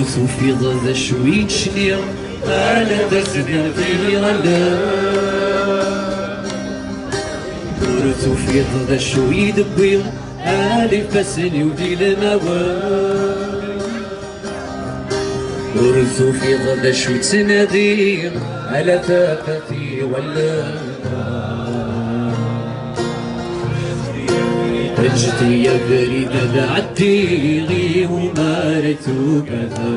في ضد شويت شنير أنا تسدنا في غلا ورثو في ضد شوي دبيض ألف فسني ودي الموال ورثو في ضد شوي تنادير على ثقتي ولا اجتي يا بريدة عالديغي وما ريتو كذا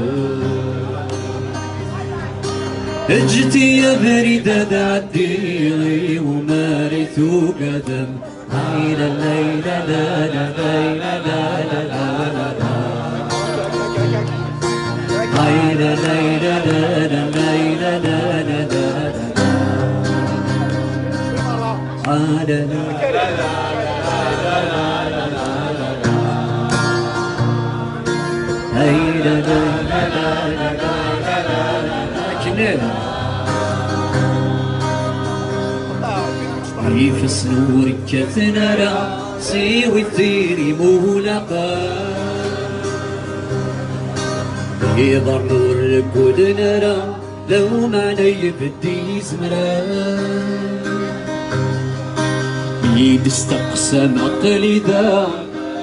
اجتي يا بريدة عالديغي وما ريتو كذا ليلى ليلى لا لا ليلى لا لا لا لا ليلى ليلى لا لا ليلى لا لا لا لا في سنورك كثنرا سيوي الثيري مولقا يضر نور الكل نرى لو معني بدي زمرا يدستقسم عقلي ذا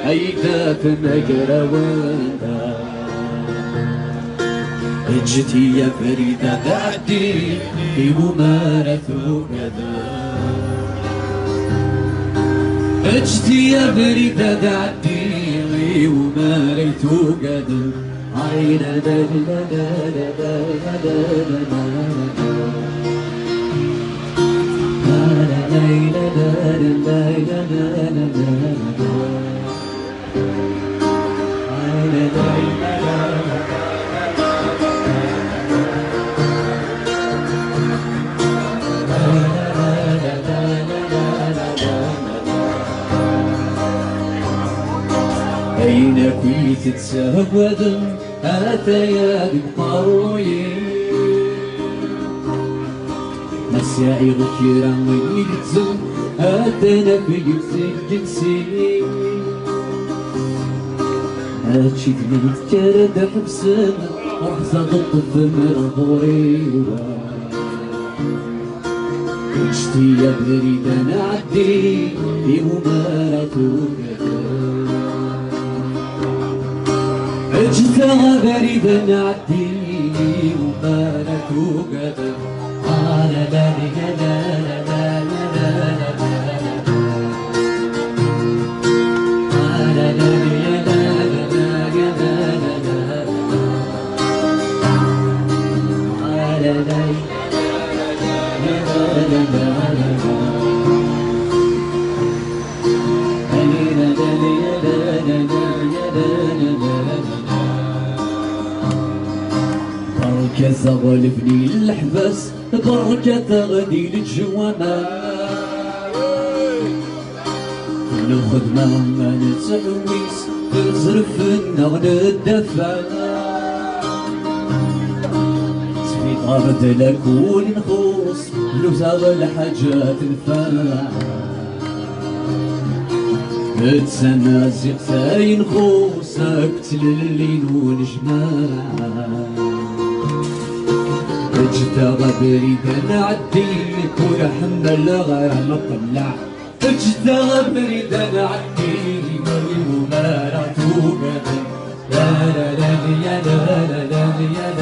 هيدا في مقرواندا اجتي يا فريدة بعدي بممارث كذا اجتي يا فريدة بعدي ومارث كذا عين لا لا لا لا أين كنت تتسهود أتيا بقروي مسائي غكيرا ويلتزم أتنا في جنسي هاتشي تنيت كارد حبسن أحزن الطف مرضوري اجتي يا بريدة نعدي بممارة اجتها بريدة نعدي بممارة قدر لا لا لا لا لا لا بركة زغلفني الحبس بركة تغدي للجوانا الخدمة ما نتعويس تزرف النغد الدفع سفيد غرد لك ونخوص لوزاغ الحاجات الفاعة تتسنى زيقتاين خوصك تللين ونجماع اجتا غبريدة نعدي ونحمل غير مقلع اجتا غبريدة نعدي ومارة وقدم لا لا لا لا لا لا لا